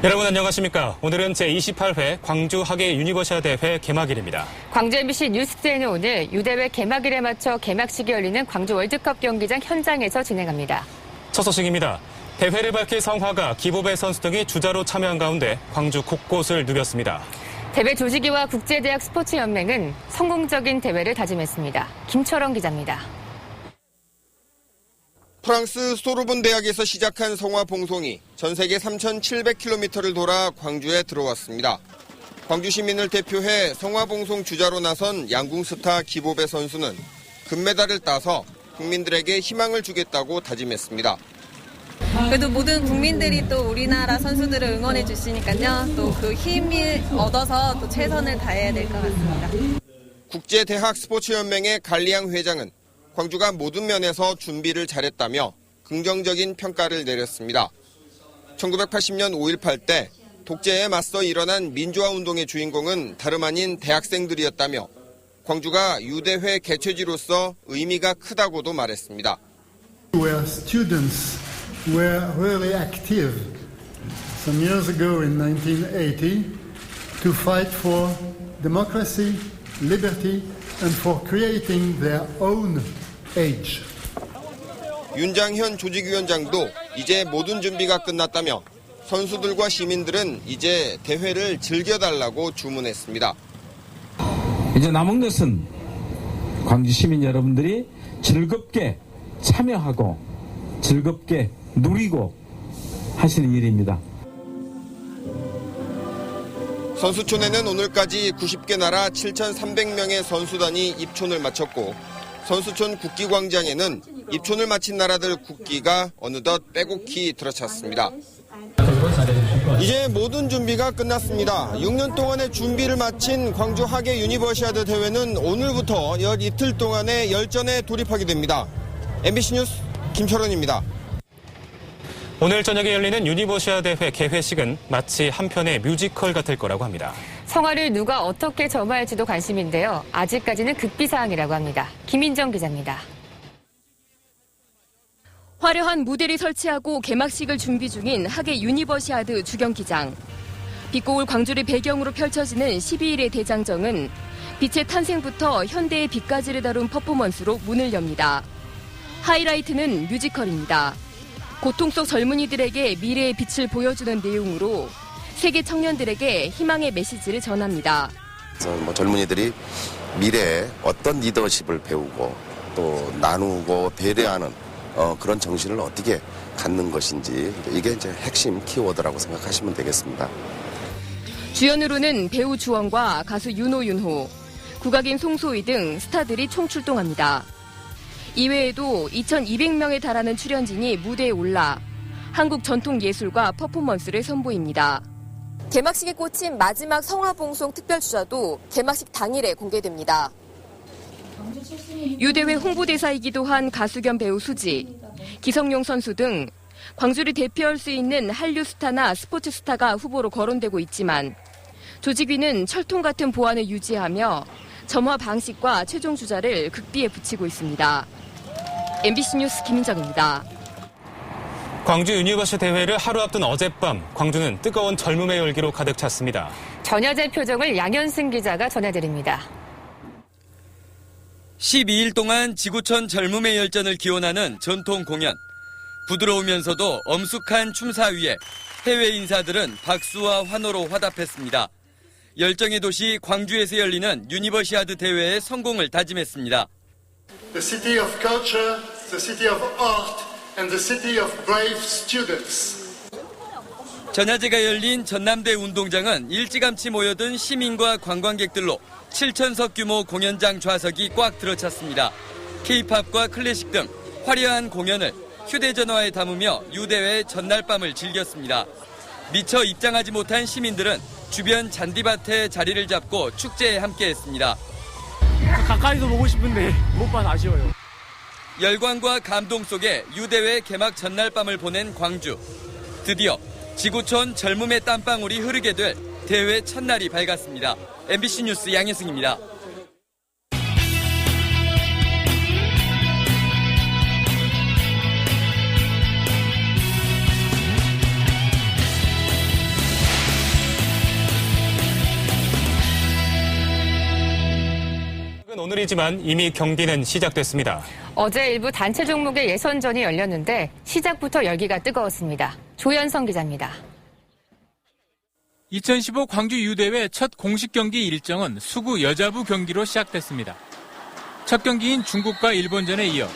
여러분 안녕하십니까? 오늘은 제28회 광주 하계 유니버시아드 대회 개막일입니다. 광주 MBC 뉴스데이는 오늘 유대회 개막일에 맞춰 개막식이 열리는 광주 월드컵 경기장 현장에서 진행합니다. 첫 소식입니다. 대회를 밝힐 성화가, 기보배 선수 등이 주자로 참여한 가운데 광주 곳곳을 누볐습니다. 대회 조직위와 국제대학 스포츠연맹은 성공적인 대회를 다짐했습니다. 김철원 기자입니다. 프랑스 소르본 대학에서 시작한 성화 봉송이 전 세계 3,700km를 돌아 광주에 들어왔습니다. 광주 시민을 대표해 성화 봉송 주자로 나선 양궁 스타 기보배 선수는 금메달을 따서 국민들에게 희망을 주겠다고 다짐했습니다. 그래도 모든 국민들이 또 우리나라 선수들을 응원해 주시니까요. 또 그 힘을 얻어서 또 최선을 다해야 될 것 같습니다. 국제대학 스포츠연맹의 갈리앙 회장은 광주가 모든 면에서 준비를 잘했다며 긍정적인 평가를 내렸습니다. 1980년 5.18 때 독재에 맞서 일어난 민주화 운동의 주인공은 다름 아닌 대학생들이었다며 광주가 유대회 개최지로서 의미가 크다고도 말했습니다. Where students were really active some years ago in 1980 to fight for democracy, liberty and for creating their own age. 윤장현 조직위원장도 이제 모든 준비가 끝났다며 선수들과 시민들은 이제 대회를 즐겨달라고 주문했습니다. 이제 남은 것은 광주 시민 여러분들이 즐겁게 참여하고 즐겁게 누리고 하시는 일입니다. 선수촌에는 오늘까지 90개 나라 7,300명의 선수단이 입촌을 마쳤고 선수촌 국기광장에는 입촌을 마친 나라들 국기가 어느덧 빼곡히 들어찼습니다. 이제 모든 준비가 끝났습니다. 6년 동안의 준비를 마친 광주 하계 유니버시아드 대회는 오늘부터 열 이틀 동안의 열전에 돌입하게 됩니다. MBC 뉴스 김철원입니다. 오늘 저녁에 열리는 유니버시아드 대회 개회식은 마치 한 편의 뮤지컬 같을 거라고 합니다. 성화를 누가 어떻게 점화할지도 관심인데요. 아직까지는 극비사항이라고 합니다. 김인정 기자입니다. 화려한 무대를 설치하고 개막식을 준비 중인 하계 유니버시아드 주경기장. 빛고울 광주를 배경으로 펼쳐지는 12일의 대장정은 빛의 탄생부터 현대의 빛까지를 다룬 퍼포먼스로 문을 엽니다. 하이라이트는 뮤지컬입니다. 고통 속 젊은이들에게 미래의 빛을 보여주는 내용으로 세계 청년들에게 희망의 메시지를 전합니다. 젊은이들이 미래에 어떤 리더십을 배우고 또 나누고 배려하는 그런 정신을 어떻게 갖는 것인지 이게 이제 핵심 키워드라고 생각하시면 되겠습니다. 주연으로는 배우 주원과 가수 윤호, 국악인 송소희 등 스타들이 총출동합니다. 이외에도 2,200명에 달하는 출연진이 무대에 올라 한국 전통 예술과 퍼포먼스를 선보입니다. 개막식에 꽂힌 마지막 성화봉송 특별주자도 개막식 당일에 공개됩니다. 유대회 홍보대사이기도 한 가수 겸 배우 수지, 기성용 선수 등 광주를 대표할 수 있는 한류 스타나 스포츠 스타가 후보로 거론되고 있지만 조직위는 철통 같은 보안을 유지하며 점화 방식과 최종 주자를 극비에 붙이고 있습니다. MBC 뉴스 김인정입니다. 광주 유니버시아드 대회를 하루 앞둔 어젯밤, 광주는 뜨거운 젊음의 열기로 가득 찼습니다. 전야제 표정을 양현승 기자가 전해드립니다. 12일 동안 지구촌 젊음의 열전을 기원하는 전통 공연. 부드러우면서도 엄숙한 춤사 위에 해외 인사들은 박수와 환호로 화답했습니다. 열정의 도시 광주에서 열리는 유니버시아드 대회의 성공을 다짐했습니다. The city of culture, the city of art and the city of brave students. 전야제가 열린 전남대 운동장은 일찌감치 모여든 시민과 관광객들로 7,000석 규모 공연장 좌석이 꽉 들어찼습니다. K-팝과 클래식 등 화려한 공연을 휴대전화에 담으며 유대회 전날 밤을 즐겼습니다. 미처 입장하지 못한 시민들은 주변 잔디밭에 자리를 잡고 축제에 함께했습니다. 가까이서 보고 싶은데 못 봐서 아쉬워요. 열광과 감동 속에 유대회 개막 전날 밤을 보낸 광주. 드디어 지구촌 젊음의 땀방울이 흐르게 될 대회 첫날이 밝았습니다. MBC 뉴스 양현승입니다. 오늘이지만 이미 경기는 시작됐습니다. 어제 일부 단체 종목의 예선전이 열렸는데 시작부터 열기가 뜨거웠습니다. 조현성 기자입니다. 2015 광주 유대회 첫 공식 경기 일정은 수구 여자부 경기로 시작됐습니다. 첫 경기인 중국과 일본전에 이어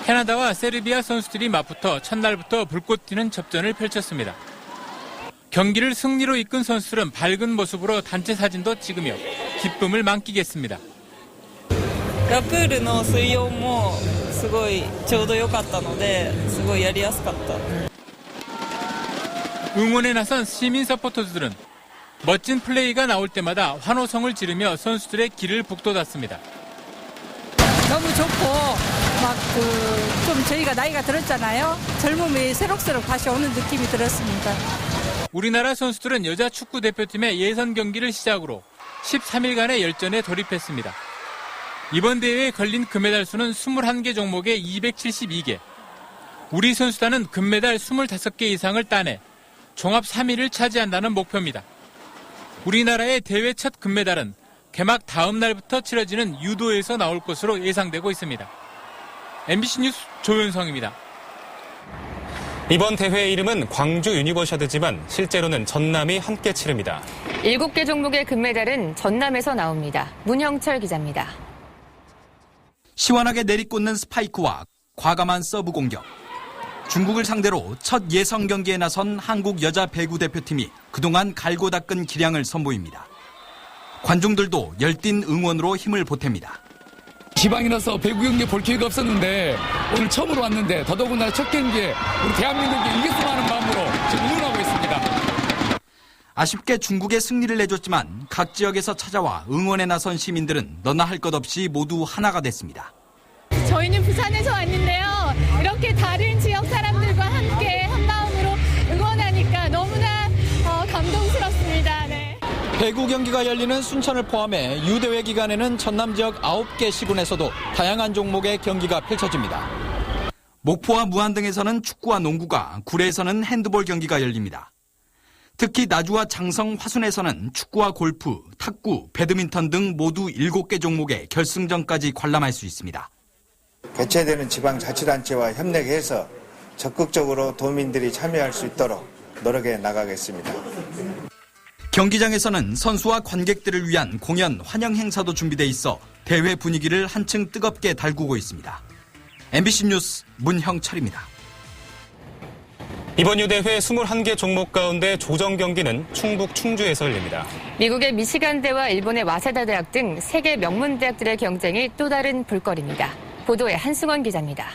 캐나다와 세르비아 선수들이 맞붙어 첫날부터 불꽃 튀는 접전을 펼쳤습니다. 경기를 승리로 이끈 선수들은 밝은 모습으로 단체 사진도 찍으며 기쁨을 만끽했습니다. プールの水温もすごいちょうど良かったのですごいやりやすかった。 응원에 나선 시민 서포터즈들은 멋진 플레이가 나올 때마다 환호성을 지르며 선수들의 길을 북돋았습니다. 너무 좋고 막 좀 저희가 나이가 들었잖아요. 젊음이 새록새록 다시 오는 느낌이 들었습니다. 우리나라 선수들은 여자 축구 대표팀의 예선 경기를 시작으로 13일간의 열전에 돌입했습니다. 이번 대회에 걸린 금메달 수는 21개 종목에 272개. 우리 선수단은 금메달 25개 이상을 따내 종합 3위를 차지한다는 목표입니다. 우리나라의 대회 첫 금메달은 개막 다음 날부터 치러지는 유도에서 나올 것으로 예상되고 있습니다. MBC 뉴스 조윤성입니다. 이번 대회의 이름은 광주 유니버시아드지만 실제로는 전남이 함께 치릅니다. 7개 종목의 금메달은 전남에서 나옵니다. 문형철 기자입니다. 시원하게 내리꽂는 스파이크와 과감한 서브 공격. 중국을 상대로 첫 예선 경기에 나선 한국 여자 배구 대표팀이 그동안 갈고 닦은 기량을 선보입니다. 관중들도 열띤 응원으로 힘을 보탭니다. 지방이라서 배구 경기 볼 기회가 없었는데 오늘 처음으로 왔는데 더더군다나 첫 경기에 우리 대한민국이 이겼으면 하는 마음으로 지금 응원하고 있습니다. 아쉽게 중국에 승리를 내줬지만 각 지역에서 찾아와 응원에 나선 시민들은 너나 할 것 없이 모두 하나가 됐습니다. 저희는 부산에서 왔는데요. 이렇게 다른 지역 사람들과 함께 한마음으로 응원하니까 너무나 감동스럽습니다. 네. 배구 경기가 열리는 순천을 포함해 유대회 기간에는 전남 지역 9개 시군에서도 다양한 종목의 경기가 펼쳐집니다. 목포와 무안 등에서는 축구와 농구가, 구례에서는 핸드볼 경기가 열립니다. 특히 나주와 장성, 화순에서는 축구와 골프, 탁구, 배드민턴 등 모두 7개 종목의 결승전까지 관람할 수 있습니다. 개최되는 지방자치단체와 협력해서 적극적으로 도민들이 참여할 수 있도록 노력해 나가겠습니다. 경기장에서는 선수와 관객들을 위한 공연, 환영 행사도 준비돼 있어 대회 분위기를 한층 뜨겁게 달구고 있습니다. MBC 뉴스 문형철입니다. 이번 유대회 21개 종목 가운데 조정 경기는 충북 충주에서 열립니다. 미국의 미시간대와 일본의 와세다 대학 등 세계 명문 대학들의 경쟁이 또 다른 볼거리입니다. 보도에 한승원 기자입니다.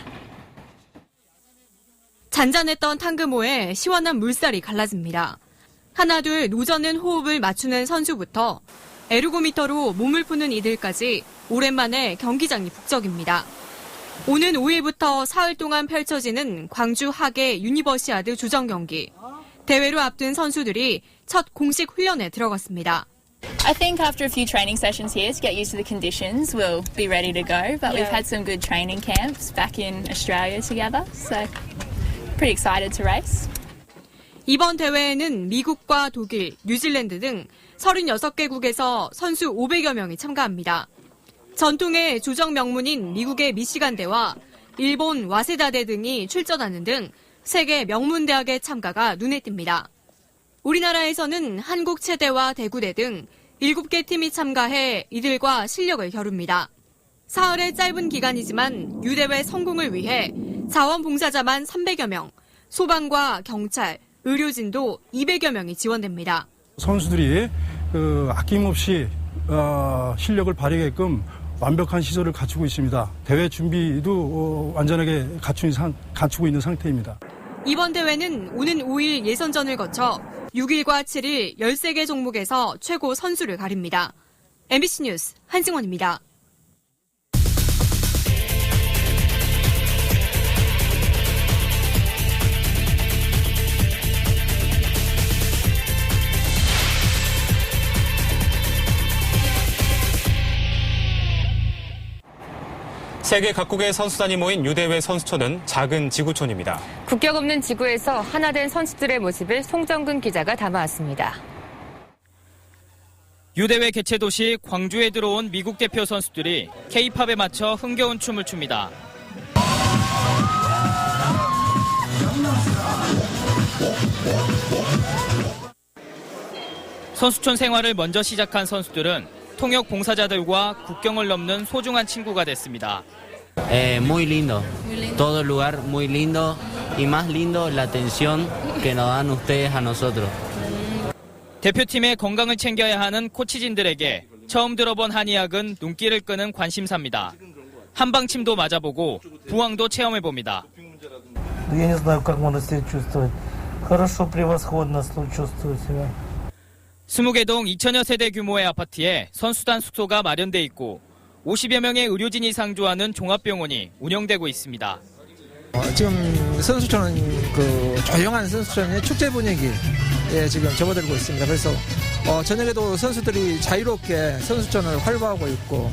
잔잔했던 탕금호에 시원한 물살이 갈라집니다. 하나둘 노젓는 호흡을 맞추는 선수부터 에르고미터로 몸을 푸는 이들까지 오랜만에 경기장이 북적입니다. 오는 5일부터 사흘 동안 펼쳐지는 광주 하계 유니버시아드 조정 경기. 대회로 앞둔 선수들이 첫 공식 훈련에 들어갔습니다. I think after a few training sessions here to get used to the conditions, we'll be ready to go. But we've had some good training camps back in Australia together, so pretty excited to race. 이번 대회에는 미국과 독일, 뉴질랜드 등 36개국에서 선수 500여 명이 참가합니다. 전통의 조정 명문인 미국의 미시간대와 일본 와세다대 등이 출전하는 등 세계 명문 대학의 참가가 눈에 띕니다. 우리나라에서는 한국체대와 대구대 등 7개 팀이 참가해 이들과 실력을 겨룹니다. 사흘의 짧은 기간이지만 유대회 성공을 위해 자원봉사자만 300여 명, 소방과 경찰, 의료진도 200여 명이 지원됩니다. 선수들이 아낌없이 실력을 발휘하게끔 완벽한 시설을 갖추고 있습니다. 대회 준비도 완전하게 갖추고 있는 상태입니다. 이번 대회는 오는 5일 예선전을 거쳐 6일과 7일 13개 종목에서 최고 선수를 가립니다. MBC 뉴스 한승원입니다. 세계 각국의 선수단이 모인 유대회 선수촌은 작은 지구촌입니다. 국경 없는 지구에서 하나 된 선수들의 모습을 송정근 기자가 담아왔습니다. 유대회 개최 도시 광주에 들어온 미국 대표 선수들이 K-팝에 맞춰 흥겨운 춤을 춥니다. 선수촌 생활을 먼저 시작한 선수들은 통역 봉사자들과 국경을 넘는 소중한 친구가 됐습니다. Muy lindo. Todo el lugar muy lindo y más lindo la atención que nos dan ustedes a nosotros. 대표팀의 건강을 챙겨야 하는 코치진들에게 처음 들어본 한의학은 눈길을 끄는 관심사입니다. 한방침도 맞아보고 부항도 체험해봅니다. Я не знаю, как можно себя чувствовать. Хорошо, превосходно чувствую себя. 20개 동 2천여 세대 규모의 아파트에 선수단 숙소가 마련돼 있고 50여 명의 의료진이 상주하는 종합병원이 운영되고 있습니다. 지금 선수촌은 조용한 선수촌의 축제 분위기에 지금 접어들고 있습니다. 그래서 저녁에도 선수들이 자유롭게 선수촌을 활보하고 있고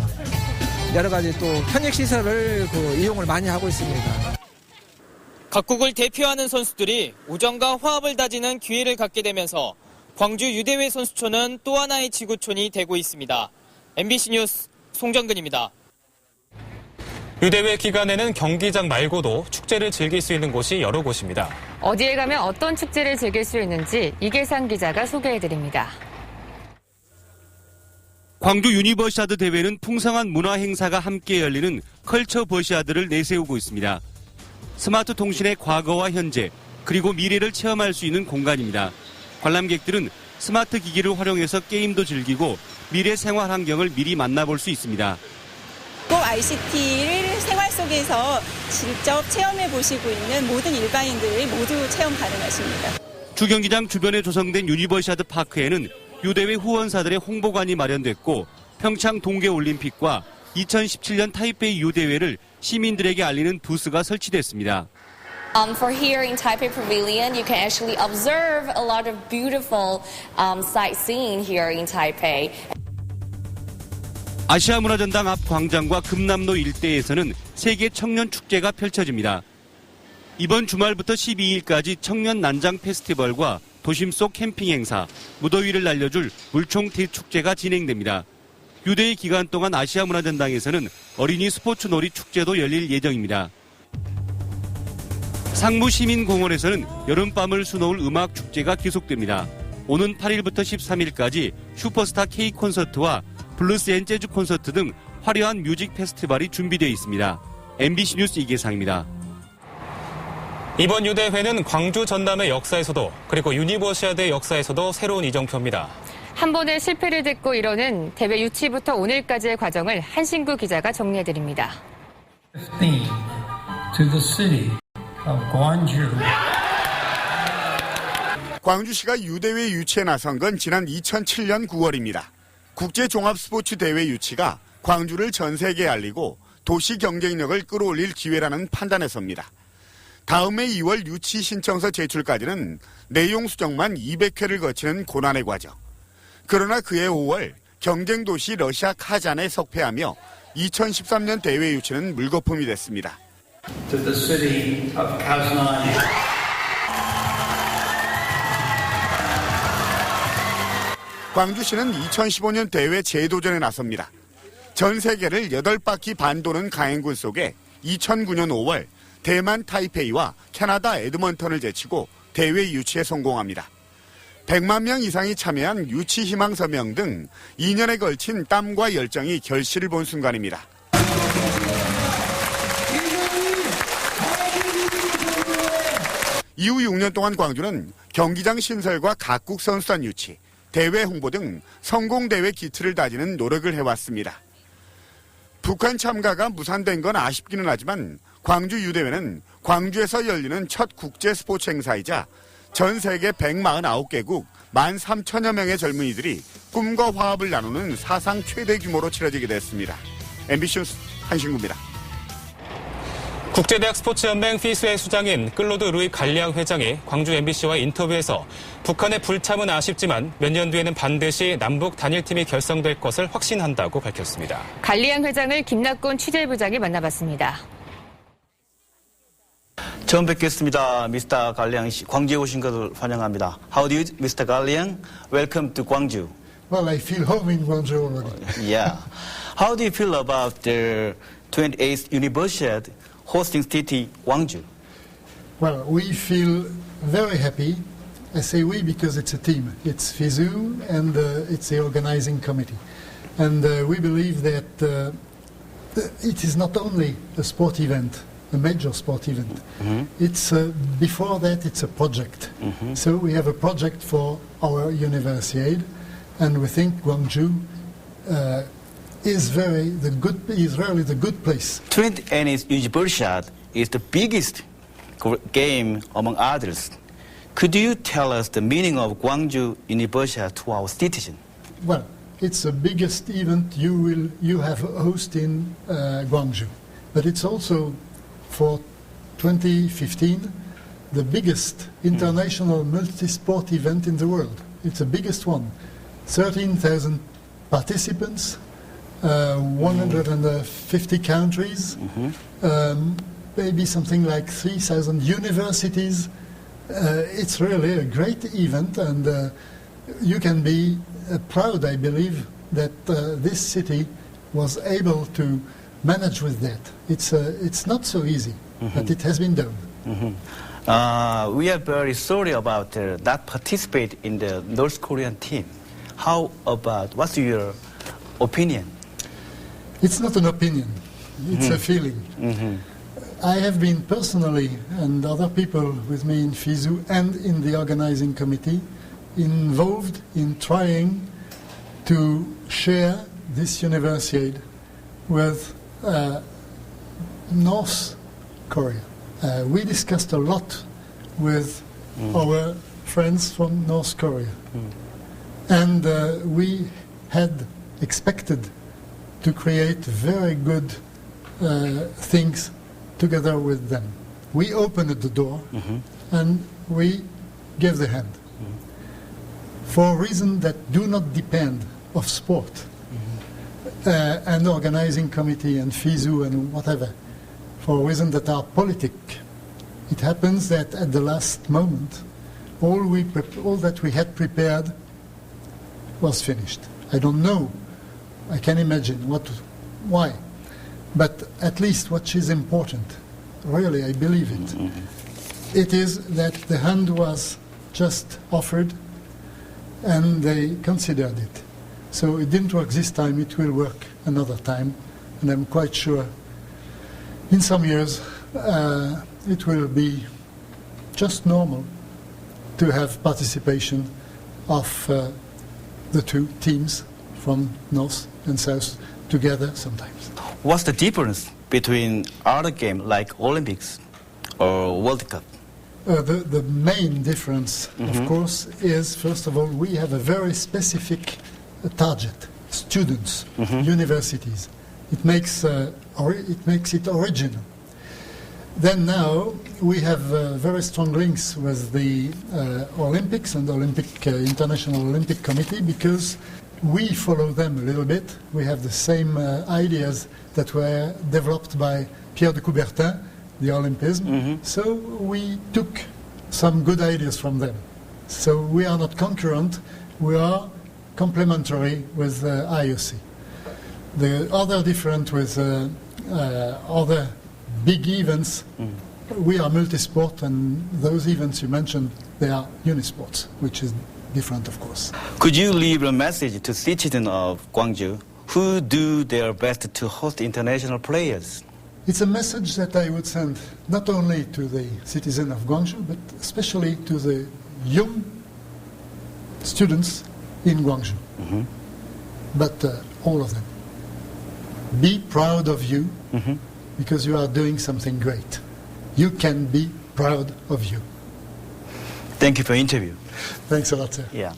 여러 가지 또 편익 시설을 이용을 많이 하고 있습니다. 각국을 대표하는 선수들이 우정과 화합을 다지는 기회를 갖게 되면서 광주 유대회 선수촌은 또 하나의 지구촌이 되고 있습니다. MBC 뉴스 송정근입니다. 유대회 기간에는 경기장 말고도 축제를 즐길 수 있는 곳이 여러 곳입니다. 어디에 가면 어떤 축제를 즐길 수 있는지 이계상 기자가 소개해드립니다. 광주 유니버시아드 대회는 풍성한 문화 행사가 함께 열리는 컬처 버시아드를 내세우고 있습니다. 스마트 통신의 과거와 현재, 그리고 미래를 체험할 수 있는 공간입니다. 관람객들은 스마트 기기를 활용해서 게임도 즐기고 미래 생활 환경을 미리 만나볼 수 있습니다. 꼭 ICT를 생활 속에서 직접 체험해 보시고 있는 모든 일반인들이 모두 체험 가능하십니다. 주경기장 주변에 조성된 유니버시아드 파크에는 유대회 후원사들의 홍보관이 마련됐고 평창 동계올림픽과 2017년 타이페이 유대회를 시민들에게 알리는 부스가 설치됐습니다. For here in Taipei Pavilion, you can actually observe a lot of beautiful sightseeing here in Taipei. 아시아 문화전당 앞 광장과 금남로 일대에서는 세계 청년 축제가 펼쳐집니다. 이번 주말부터 12일까지 청년 난장 페스티벌과 도심 속 캠핑 행사, 무더위를 날려줄 물총 대축제가 진행됩니다. 유대회 기간 동안 아시아 문화전당에서는 어린이 스포츠 놀이 축제도 열릴 예정입니다. 상무시민공원에서는 여름밤을 수놓을 음악 축제가 계속됩니다. 오는 8일부터 13일까지 슈퍼스타 K 콘서트와 블루스 앤 재즈 콘서트 등 화려한 뮤직 페스티벌이 준비되어 있습니다. MBC 뉴스 이계상입니다. 이번 유대회는 광주 전남의 역사에서도 그리고 유니버시아드의 역사에서도 새로운 이정표입니다. 한 번의 실패를 딛고 이뤄낸 대회 유치부터 오늘까지의 과정을 한신구 기자가 정리해드립니다. To the city of Gwangju. 광주시가 유대회 유치에 나선 건 지난 2007년 9월입니다. 국제종합스포츠대회 유치가 광주를 전 세계에 알리고 도시 경쟁력을 끌어올릴 기회라는 판단에서입니다. 다음 해 2월 유치 신청서 제출까지는 내용 수정만 200회를 거치는 고난의 과정. 그러나 그해 5월 경쟁도시 러시아 카잔에 석패하며 2013년 대회 유치는 물거품이 됐습니다. To the city of Kazan. 광주시는 2015년 대회 재도전에 나섭니다. 전 세계를 8바퀴 반 도는 가행군 속에 2009년 5월 대만 타이페이와 캐나다 에드먼턴을 제치고 대회 유치에 성공합니다. 100만 명 이상이 참여한 유치 희망 서명 등 2년에 걸친 땀과 열정이 결실을 본 순간입니다. 이후 6년 동안 광주는 경기장 신설과 각국 선수단 유치, 대회 홍보 등 성공대회 기틀을 다지는 노력을 해왔습니다. 북한 참가가 무산된 건 아쉽기는 하지만 광주 유대회는 광주에서 열리는 첫 국제 스포츠 행사이자 전 세계 149개국 13,000여 명의 젊은이들이 꿈과 화합을 나누는 사상 최대 규모로 치러지게 됐습니다. MBC 뉴스 한신구입니다. 국제대학 스포츠연맹 피스의 수장인 클로드 루이 갈리앙 회장이 광주 MBC와 인터뷰에서 북한의 불참은 아쉽지만 몇 년 뒤에는 반드시 남북 단일팀이 결성될 것을 확신한다고 밝혔습니다. 갈리앙 회장을 김낙곤 취재부장이 만나봤습니다. 처음 뵙겠습니다. 미스터 갈리앙 씨. 광주에 오신 것을 환영합니다. How do you, Mr. Galliang? Welcome to Gwangju. Well, I feel home in Guangzhou already. Yeah. How do you feel about the 28th Universiade hosting city Gwangju? Well, we feel very happy. I say we because it's a team. It's FISU and it's the organizing committee. And we believe that it is not only a sport event, a major sport event. It's before that it's a project. So we have a project for our Universiade, and we think Gwangju is really the good place. 28th Universiade is the biggest game among others. Could you tell us the meaning of Gwangju Universiade to our citizen? Well, it's the biggest event you have host in Gwangju, but it's also for 2015 the biggest international multi-sport event in the world. It's the biggest one. 13,000 participants, 150 countries, maybe something like 3,000 universities. It's really a great event, and you can be proud, I believe, that this city was able to manage with that. It's not so easy, but it has been done. We are very sorry about not participate in the North Korean team. How about, what's your opinion? It's not an opinion, it's a feeling. I have been personally, and other people with me in FISU and in the organizing committee, involved in trying to share this Universiade with North Korea. We discussed a lot with our friends from North Korea. And we had expected to create very good things together with them. We opened the door and we gave the hand. For reasons that do not depend of sport and organizing committee and FISU and whatever, for reasons that are politic. It happens that at the last moment, all that we had prepared was finished. I don't know. I can imagine why. But at least what is important, really, I believe it, it is that the hand was just offered and they considered it. So it didn't work this time, it will work another time. And I'm quite sure in some years it will be just normal to have participation of the two teams from North and South together sometimes. What's the difference between other games like Olympics or World Cup? The main difference, of course, is, first of all, we have a very specific target, students, universities. It makes it original. Then now we have very strong links with the Olympics and the International Olympic Committee, because we follow them a little bit. We have the same ideas that were developed by Pierre de Coubertin, the Olympism. So we took some good ideas from them. So we are not concurrent, we are complementary with IOC. The other difference with other big events, we are multi-sport, and those events you mentioned, they are unisports, which is different, of course. Could you leave a message to citizens of Gwangju who do their best to host international players? It's a message that I would send not only to the citizens of Gwangju, but especially to the young students in Gwangju, but all of them. Be proud of you, because you are doing something great. You can be proud of you. Thank you for the interview. Thanks a lot, sir. Yeah.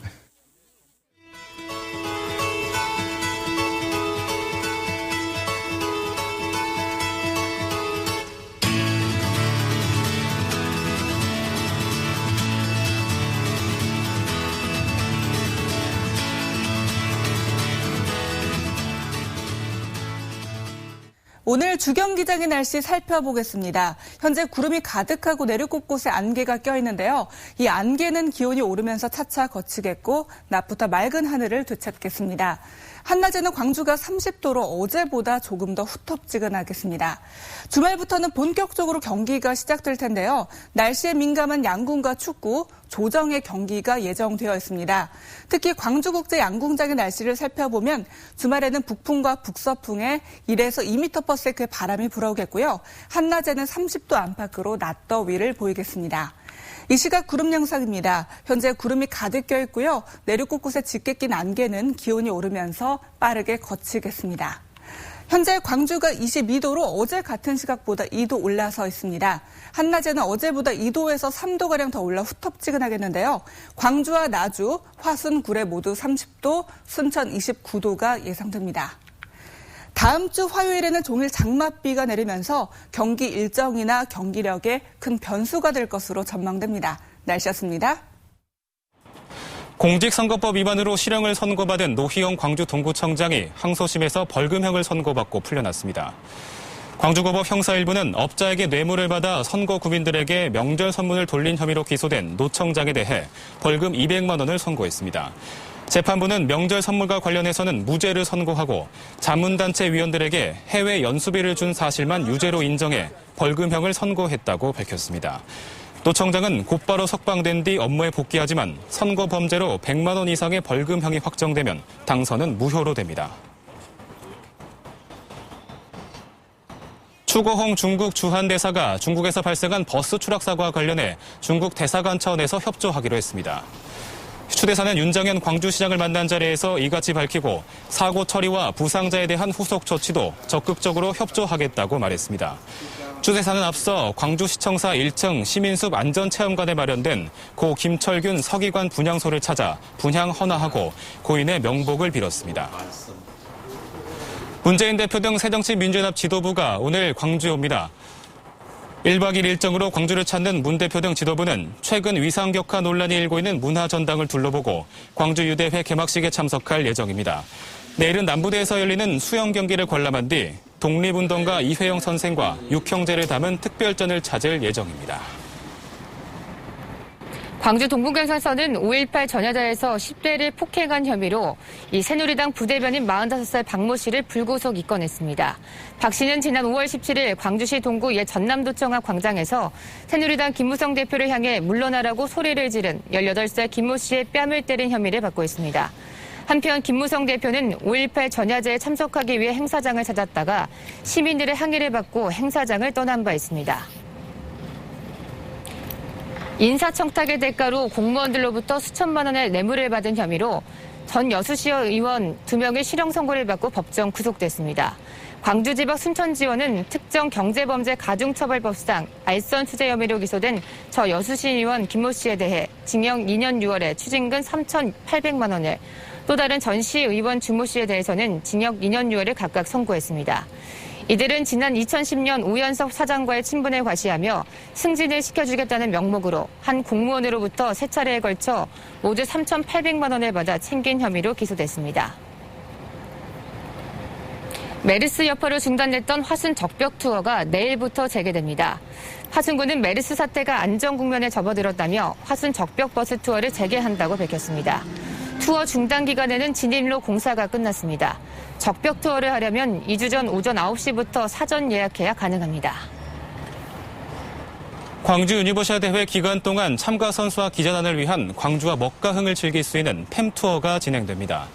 오늘 주경기장의 날씨 살펴보겠습니다. 현재 구름이 가득하고 내륙 곳곳에 안개가 껴있는데요. 이 안개는 기온이 오르면서 차차 거치겠고 낮부터 맑은 하늘을 되찾겠습니다. 한낮에는 광주가 30도로 어제보다 조금 더 후텁지근하겠습니다. 주말부터는 본격적으로 경기가 시작될 텐데요. 날씨에 민감한 양궁과 축구, 조정의 경기가 예정되어 있습니다. 특히 광주국제양궁장의 날씨를 살펴보면 주말에는 북풍과 북서풍에 1에서 2m/s의 바람이 불어오겠고요. 한낮에는 30도 안팎으로 낮더위를 보이겠습니다. 이 시각 구름 영상입니다. 현재 구름이 가득 껴있고요. 내륙 곳곳에 짙게 낀 안개는 기온이 오르면서 빠르게 거치겠습니다. 현재 광주가 22도로 어제 같은 시각보다 2도 올라서 있습니다. 한낮에는 어제보다 2도에서 3도가량 더 올라 후텁지근하겠는데요. 광주와 나주, 화순, 구례 모두 30도, 순천 29도가 예상됩니다. 다음 주 화요일에는 종일 장맛비가 내리면서 경기 일정이나 경기력에 큰 변수가 될 것으로 전망됩니다. 날씨였습니다. 공직선거법 위반으로 실형을 선고받은 노희영 광주 동구청장이 항소심에서 벌금형을 선고받고 풀려났습니다. 광주고법 형사 1부는 업자에게 뇌물을 받아 선거 구민들에게 명절 선물을 돌린 혐의로 기소된 노 청장에 대해 벌금 200만 원을 선고했습니다. 재판부는 명절 선물과 관련해서는 무죄를 선고하고 자문단체 위원들에게 해외 연수비를 준 사실만 유죄로 인정해 벌금형을 선고했다고 밝혔습니다. 노 청장은 곧바로 석방된 뒤 업무에 복귀하지만 선거 범죄로 100만 원 이상의 벌금형이 확정되면 당선은 무효로 됩니다. 추거홍 중국 주한 대사가 중국에서 발생한 버스 추락 사고와 관련해 중국 대사관 차원에서 협조하기로 했습니다. 추 대사는 윤정현 광주시장을 만난 자리에서 이같이 밝히고 사고 처리와 부상자에 대한 후속 조치도 적극적으로 협조하겠다고 말했습니다. 추 대사는 앞서 광주시청사 1층 시민숲 안전체험관에 마련된 고 김철균 서기관 분향소를 찾아 분향 헌화하고 고인의 명복을 빌었습니다. 문재인 대표 등 새정치민주연합 지도부가 오늘 광주에 옵니다. 1박 2일 일정으로 광주를 찾는 문 대표 등 지도부는 최근 위상격하 논란이 일고 있는 문화전당을 둘러보고 광주유대회 개막식에 참석할 예정입니다. 내일은 남부대에서 열리는 수영 경기를 관람한 뒤 독립운동가 이회영 선생과 육형제를 담은 특별전을 찾을 예정입니다. 광주 동부경찰서는 5.18 전야자에서 10대를 폭행한 혐의로 이 새누리당 부대변인 45살 박모 씨를 불구속 입건했습니다. 박 씨는 지난 5월 17일 광주시 동구 옛 전남도청 앞 광장에서 새누리당 김무성 대표를 향해 물러나라고 소리를 지른 18살 김모 씨의 뺨을 때린 혐의를 받고 있습니다. 한편 김무성 대표는 5.18 전야제에 참석하기 위해 행사장을 찾았다가 시민들의 항의를 받고 행사장을 떠난 바 있습니다. 인사청탁의 대가로 공무원들로부터 수천만 원의 뇌물을 받은 혐의로 전 여수시의원 의원 2명의 실형 선고를 받고 법정 구속됐습니다. 광주지법 순천지원은 특정 경제범죄 가중처벌법상 알선 수재 혐의로 기소된 저 여수시 의원 김모 씨에 대해 징역 2년 6월에 추징금 3,800만 원을, 또 다른 전 시의원 주모 씨에 대해서는 징역 2년 6월을 각각 선고했습니다. 이들은 지난 2010년 오연석 사장과의 친분을 과시하며 승진을 시켜주겠다는 명목으로 한 공무원으로부터 3차례에 걸쳐 모두 3,800만 원을 받아 챙긴 혐의로 기소됐습니다. 메르스 여파로 중단됐던 화순 적벽 투어가 내일부터 재개됩니다. 화순군은 메르스 사태가 안전 국면에 접어들었다며 화순 적벽 버스 투어를 재개한다고 밝혔습니다. 투어 중단 기간에는 진입로 공사가 끝났습니다. 적벽 투어를 하려면 2주 전 오전 9시부터 사전 예약해야 가능합니다. 광주 유니버시아 대회 기간 동안 참가 선수와 기자단을 위한 광주와 먹가흥을 즐길 수 있는 팸투어가 진행됩니다.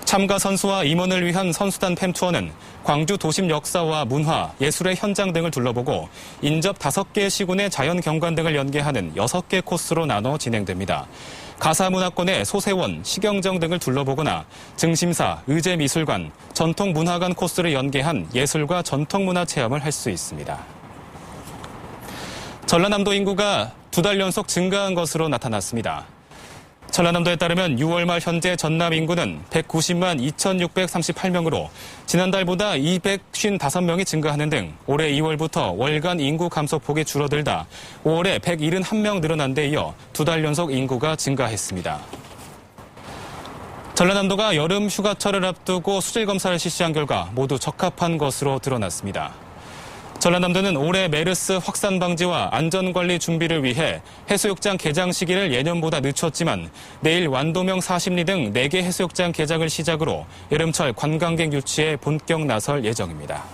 참가 선수와 임원을 위한 선수단 팸투어는 광주 도심 역사와 문화, 예술의 현장 등을 둘러보고 인접 5개의 시군의 자연 경관 등을 연계하는 6개 코스로 나눠 진행됩니다. 가사문화권의 소세원, 시경정 등을 둘러보거나 증심사, 의제미술관, 전통문화관 코스를 연계한 예술과 전통문화 체험을 할 수 있습니다. 전라남도 인구가 2달 연속 증가한 것으로 나타났습니다. 전라남도에 따르면 6월 말 현재 전남 인구는 190만 2,638명으로 지난달보다 255명이 증가하는 등 올해 2월부터 월간 인구 감소폭이 줄어들다 5월에 171명 늘어난 데 이어 2달 연속 인구가 증가했습니다. 전라남도가 여름 휴가철을 앞두고 수질 검사를 실시한 결과 모두 적합한 것으로 드러났습니다. 전라남도는 올해 메르스 확산 방지와 안전관리 준비를 위해 해수욕장 개장 시기를 예년보다 늦췄지만 내일 완도명 40리 등 4개 해수욕장 개장을 시작으로 여름철 관광객 유치에 본격 나설 예정입니다.